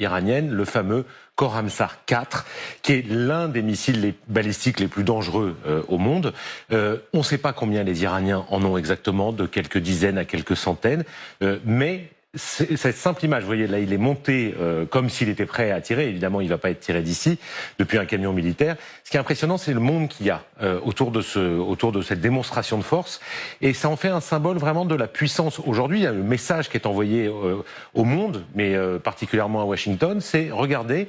iranienne, le fameux Khorramshahr 4, qui est l'un des missiles balistiques les plus dangereux au monde. On ne sait pas combien les Iraniens en ont exactement, de quelques dizaines à quelques centaines, mais cette simple image, vous voyez, là, il est monté comme s'il était prêt à tirer. Évidemment, il ne va pas être tiré d'ici, depuis un camion militaire. Ce qui est impressionnant, c'est le monde qu'il y a autour de cette démonstration de force. Et ça en fait un symbole vraiment de la puissance. Aujourd'hui, il y a le message qui est envoyé au monde, mais particulièrement à Washington, c'est « Regardez,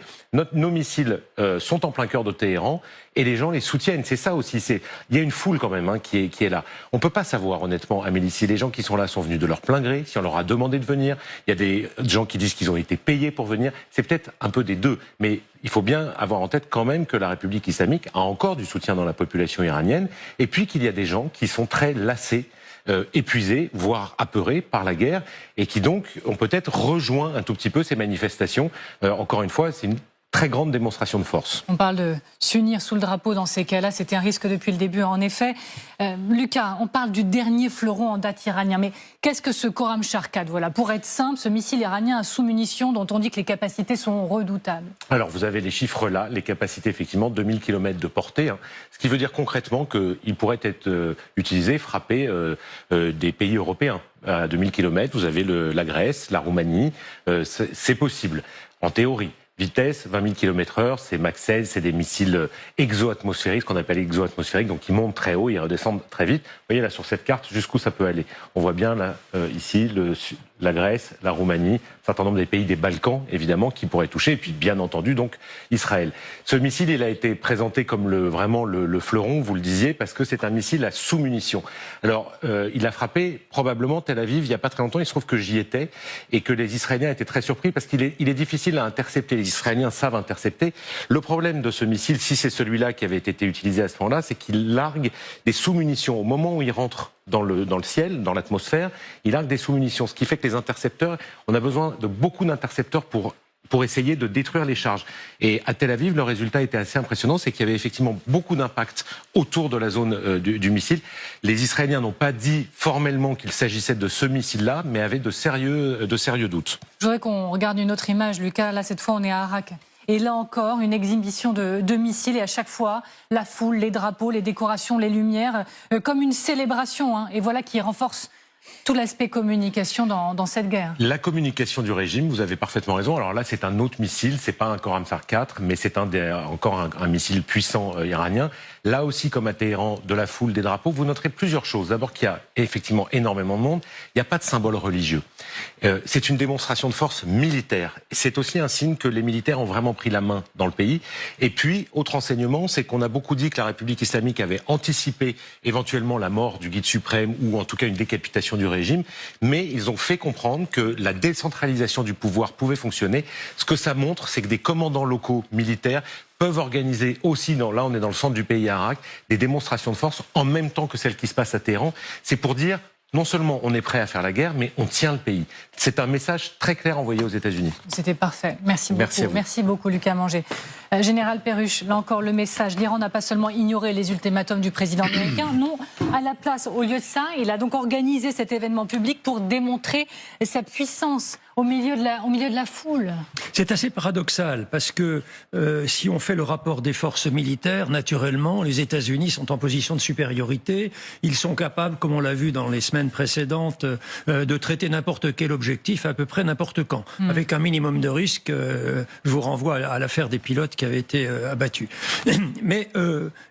nos missiles sont en plein cœur de Téhéran et les gens les soutiennent ». C'est ça aussi. Il y a une foule quand même qui est là. On ne peut pas savoir, honnêtement, Amélie, si les gens qui sont là sont venus de leur plein gré, si on leur a demandé de venir. Il y a des gens qui disent qu'ils ont été payés pour venir. C'est peut-être un peu des deux. Mais il faut bien avoir en tête quand même que la République islamique a encore du soutien dans la population iranienne. Et puis qu'il y a des gens qui sont très lassés, épuisés, voire apeurés par la guerre, et qui donc ont peut-être rejoint un tout petit peu ces manifestations. Encore une fois, c'est une très grande démonstration de force. On parle de s'unir sous le drapeau dans ces cas-là, c'était un risque depuis le début en effet. Lucas, on parle du dernier fleuron en date iranien, mais qu'est-ce que ce Khorramshahr 4 ? Voilà, pour être simple, ce missile iranien à sous-munitions dont on dit que les capacités sont redoutables. Alors vous avez les chiffres là, les capacités effectivement, 2000 km de portée, ce qui veut dire concrètement qu'il pourrait être utilisé, frapper des pays européens. À 2000 km, vous avez la Grèce, la Roumanie, c'est possible, en théorie. Vitesse, 20 000 km/h, c'est Mach 16, c'est des missiles exo-atmosphériques, ce qu'on appelle exo-atmosphériques, donc ils montent très haut, ils redescendent très vite. Vous voyez là sur cette carte jusqu'où ça peut aller. On voit bien là, ici, la Grèce, la Roumanie, un certain nombre des pays des Balkans, évidemment, qui pourraient toucher, et puis bien entendu, donc, Israël. Ce missile, il a été présenté comme vraiment le fleuron, vous le disiez, parce que c'est un missile à sous-munitions. Alors, il a frappé probablement Tel Aviv il n'y a pas très longtemps, il se trouve que j'y étais, et que les Israéliens étaient très surpris, parce qu'il est difficile à intercepter. Les Israéliens savent intercepter. Le problème de ce missile, si c'est celui-là qui avait été utilisé à ce moment-là, c'est qu'il largue des sous-munitions. Au moment où il rentre dans le ciel, dans l'atmosphère, il largue des sous-munitions. Ce qui fait que les intercepteurs, on a besoin de beaucoup d'intercepteurs pour essayer de détruire les charges. Et à Tel Aviv, le résultat était assez impressionnant, c'est qu'il y avait effectivement beaucoup d'impact autour de la zone du missile. Les Israéliens n'ont pas dit formellement qu'il s'agissait de ce missile-là, mais avaient de sérieux doutes. Je voudrais qu'on regarde une autre image, Lucas. Là, cette fois, on est à Arak. Et là encore, une exhibition de missiles, et à chaque fois, la foule, les drapeaux, les décorations, les lumières, comme une célébration. Et voilà qui renforce tout l'aspect communication dans cette guerre. La communication du régime, vous avez parfaitement raison. Alors là, c'est un autre missile, c'est pas un Khorramshahr 4, mais c'est encore un missile puissant iranien. Là aussi, comme à Téhéran, de la foule, des drapeaux, vous noterez plusieurs choses. D'abord qu'il y a effectivement énormément de monde, il n'y a pas de symbole religieux. C'est une démonstration de force militaire. C'est aussi un signe que les militaires ont vraiment pris la main dans le pays. Et puis, autre enseignement, c'est qu'on a beaucoup dit que la République islamique avait anticipé éventuellement la mort du guide suprême, ou en tout cas une décapitation du régime, mais ils ont fait comprendre que la décentralisation du pouvoir pouvait fonctionner. Ce que ça montre, c'est que des commandants locaux militaires peuvent organiser aussi, là on est dans le centre du pays, à Arak, des démonstrations de force en même temps que celles qui se passent à Téhéran. C'est pour dire, non seulement on est prêt à faire la guerre, mais on tient le pays. C'est un message très clair envoyé aux États-Unis. C'était parfait. Merci beaucoup. Merci beaucoup, Lucas Manger. Général Perruche, là encore le message. L'Iran n'a pas seulement ignoré les ultimatums du président américain, non, à la place, au lieu de ça, il a donc organisé cet événement public pour démontrer sa puissance au milieu de la foule. C'est assez paradoxal parce que si on fait le rapport des forces militaires, naturellement, les États-Unis sont en position de supériorité. Ils sont capables, comme on l'a vu dans les semaines précédentes, de traiter n'importe quel objectif à peu près n'importe quand, avec un minimum de risque. Je vous renvoie à l'affaire des pilotes qui avaient été abattus. Mais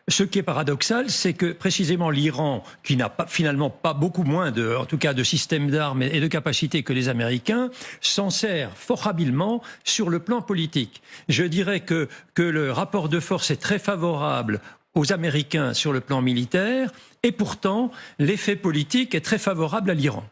ce qui est paradoxal, c'est que précisément l'Iran, qui n'a finalement pas beaucoup moins en tout cas de systèmes d'armes et de capacités que les Américains, s'en sert fort habilement sur le plan politique. Je dirais que le rapport de force est très favorable aux Américains sur le plan militaire, et pourtant l'effet politique est très favorable à l'Iran.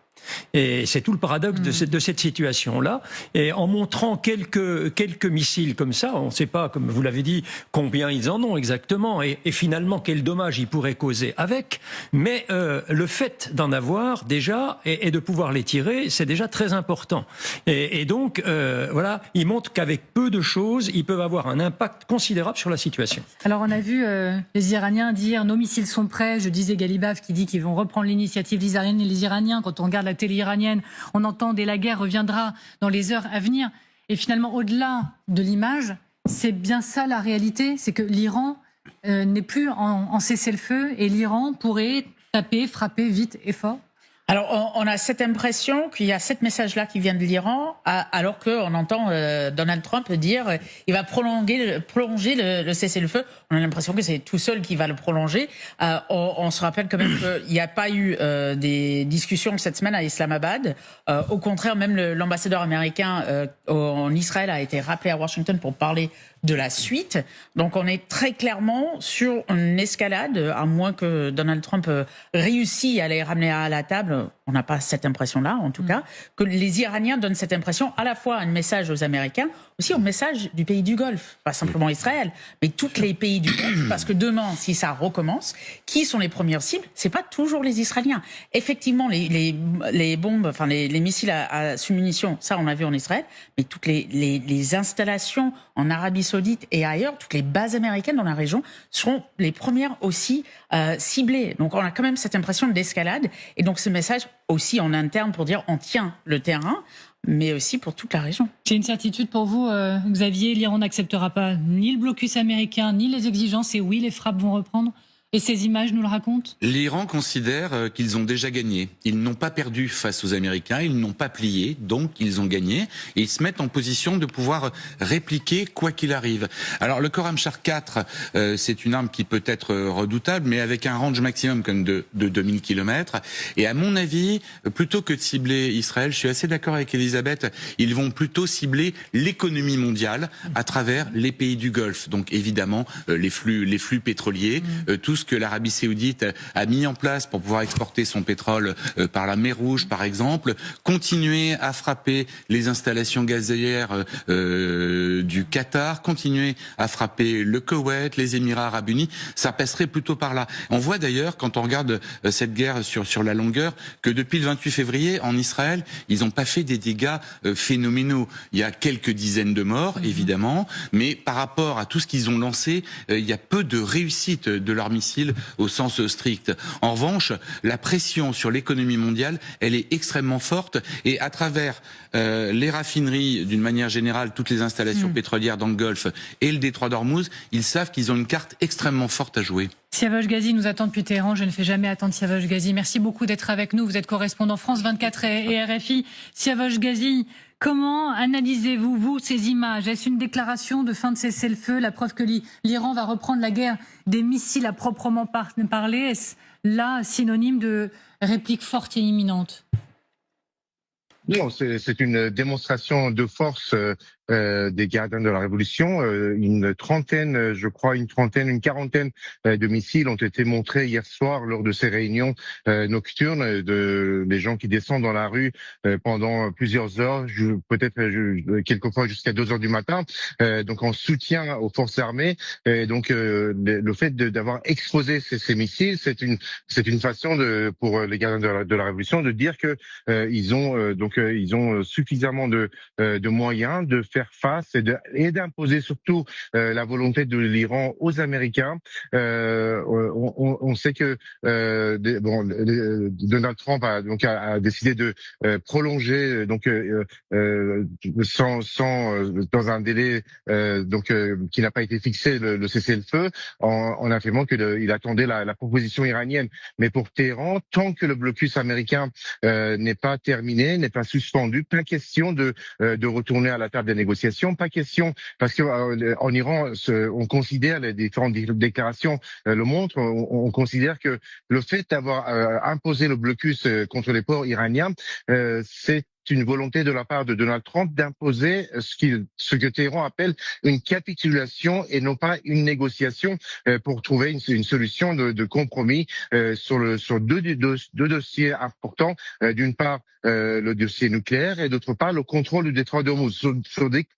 Et c'est tout le paradoxe de cette situation-là. Et en montrant quelques missiles comme ça, on ne sait pas, comme vous l'avez dit, combien ils en ont exactement et finalement quel dommage ils pourraient causer avec. Mais le fait d'en avoir déjà et de pouvoir les tirer, c'est déjà très important. Et donc, voilà, ils montrent qu'avec peu de choses, ils peuvent avoir un impact considérable sur la situation. Alors on a vu les Iraniens dire « nos missiles sont prêts ». Je disais Galibaf qui dit qu'ils vont reprendre l'initiative des Iraniens et les Iraniens. Quand on regarde la télé iranienne, on entend « et la guerre reviendra dans les heures à venir ». Et finalement, au-delà de l'image, c'est bien ça la réalité, c'est que l'Iran n'est plus en cessez-le-feu et l'Iran pourrait taper, frapper vite et fort. Alors, on a cette impression qu'il y a cette message-là qui vient de l'Iran, alors qu'on entend Donald Trump dire il va prolonger le cessez-le-feu. On a l'impression que c'est tout seul qui va le prolonger. On se rappelle quand même qu'il n'y a pas eu des discussions cette semaine à Islamabad. Au contraire, même l'ambassadeur américain en Israël a été rappelé à Washington pour parler de la suite. Donc on est très clairement sur une escalade, à moins que Donald Trump réussisse à les ramener à la table. On n'a pas cette impression-là, en tout cas, que les Iraniens donnent cette impression à la fois un message aux Américains, aussi un message du pays du Golfe, pas simplement Israël, mais tous les pays du Golfe, parce que demain, si ça recommence, qui sont les premières cibles? C'est pas toujours les Israéliens. Effectivement, les bombes, enfin les missiles à submunition, ça on a vu en Israël, mais toutes les installations en Arabie Saoudite et ailleurs, toutes les bases américaines dans la région seront les premières aussi ciblées. Donc on a quand même cette impression d'escalade, et donc ce message aussi en interne pour dire on tient le terrain, mais aussi pour toute la région. C'est une certitude pour vous, Xavier, l'Iran n'acceptera pas ni le blocus américain, ni les exigences, et oui, les frappes vont reprendre? Et ces images nous le racontent? L'Iran considère qu'ils ont déjà gagné. Ils n'ont pas perdu face aux Américains, ils n'ont pas plié, donc ils ont gagné. Et ils se mettent en position de pouvoir répliquer quoi qu'il arrive. Alors le Khorramshahr 4, c'est une arme qui peut être redoutable, mais avec un range maximum comme de 2000 km. Et à mon avis, plutôt que de cibler Israël, je suis assez d'accord avec Elisabeth, ils vont plutôt cibler l'économie mondiale à travers les pays du Golfe. Donc évidemment, les flux pétroliers, tout ce que l'Arabie Saoudite a mis en place pour pouvoir exporter son pétrole par la mer Rouge, par exemple, continuer à frapper les installations gazières du Qatar, continuer à frapper le Koweït, les Émirats Arabes Unis, ça passerait plutôt par là. On voit d'ailleurs, quand on regarde cette guerre sur la longueur, que depuis le 28 février, en Israël, ils n'ont pas fait des dégâts phénoménaux. Il y a quelques dizaines de morts, évidemment, mais par rapport à tout ce qu'ils ont lancé, il y a peu de réussite de leurs missiles au sens strict. En revanche, la pression sur l'économie mondiale, elle est extrêmement forte, et à travers les raffineries, d'une manière générale, toutes les installations pétrolières dans le Golfe et le détroit d'Ormuz, ils savent qu'ils ont une carte extrêmement forte à jouer. Siavash Ghazi nous attend depuis Téhéran. Je ne fais jamais attendre Siavash Ghazi. Merci beaucoup d'être avec nous. Vous êtes correspondant France 24 et RFI. Siavash Ghazi, comment analysez-vous, vous, ces images? Est-ce une déclaration de fin de cessez-le-feu, la preuve que l'Iran va reprendre la guerre des missiles à proprement parler? Est-ce là synonyme de réplique forte et imminente? Non, c'est une démonstration de force des gardiens de la Révolution. Une quarantaine de missiles ont été montrés hier soir lors de ces réunions nocturnes des gens qui descendent dans la rue pendant plusieurs heures, peut-être quelquefois jusqu'à 2 heures du matin, donc en soutien aux forces armées. Donc le fait d'avoir exposé ces missiles, c'est une façon pour les gardiens de la Révolution de dire que ils ont suffisamment de moyens de faire face et d'imposer surtout la volonté de l'Iran aux Américains. On sait que Donald Trump a décidé de prolonger dans un délai qui n'a pas été fixé le cessez-le-feu, en affirmant qu'il attendait la proposition iranienne. Mais pour Téhéran, tant que le blocus américain n'est pas terminé, n'est pas suspendu, pas question de retourner à la table des négociations, pas question, parce que en Iran, on considère, les différentes déclarations le montrent, on considère que le fait d'avoir imposé le blocus contre les ports iraniens, c'est une volonté de la part de Donald Trump d'imposer ce que Téhéran appelle une capitulation et non pas une négociation pour trouver une solution de compromis sur deux dossiers importants. D'une part, le dossier nucléaire et d'autre part, le contrôle du détroit d'Ormuz. Sur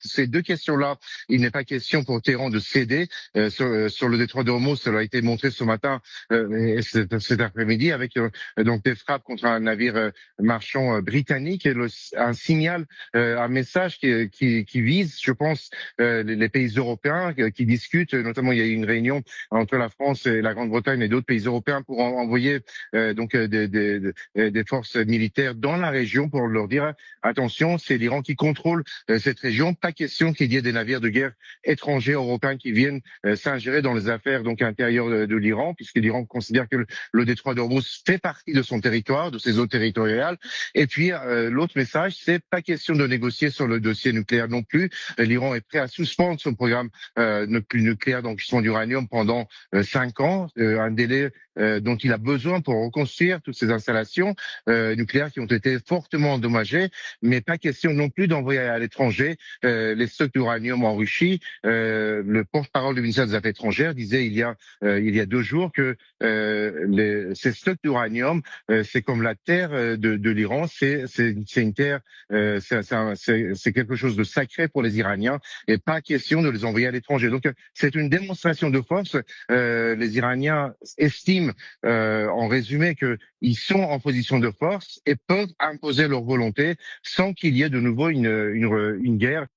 ces deux questions-là, il n'est pas question pour Téhéran de céder. Sur le détroit d'Ormuz, cela a été montré ce matin cet après-midi avec donc des frappes contre un navire marchand britannique, et un signal, un message qui vise, je pense, les pays européens qui discutent. Notamment, il y a eu une réunion entre la France et la Grande-Bretagne et d'autres pays européens pour envoyer des forces militaires dans la région pour leur dire attention, c'est l'Iran qui contrôle cette région. Pas question qu'il y ait des navires de guerre étrangers européens qui viennent s'ingérer dans les affaires donc intérieures de l'Iran, puisque l'Iran considère que le détroit d'Ormuz fait partie de son territoire, de ses eaux territoriales. Et puis l'autre message, c'est pas question de négocier sur le dossier nucléaire non plus. L'Iran est prêt à suspendre son programme nucléaire d'enrichissement d'uranium pendant 5 ans, un délai dont il a besoin pour reconstruire toutes ces installations nucléaires qui ont été fortement endommagées, mais pas question non plus d'envoyer à l'étranger les stocks d'uranium enrichi. Le porte-parole du ministère des Affaires étrangères disait il y a 2 jours que ces stocks d'uranium, c'est comme la terre de l'Iran, c'est une terre, c'est quelque chose de sacré pour les Iraniens et pas question de les envoyer à l'étranger. Donc c'est une démonstration de force. Les Iraniens estiment, en résumé, qu'ils sont en position de force et peuvent imposer leur volonté sans qu'il y ait de nouveau une guerre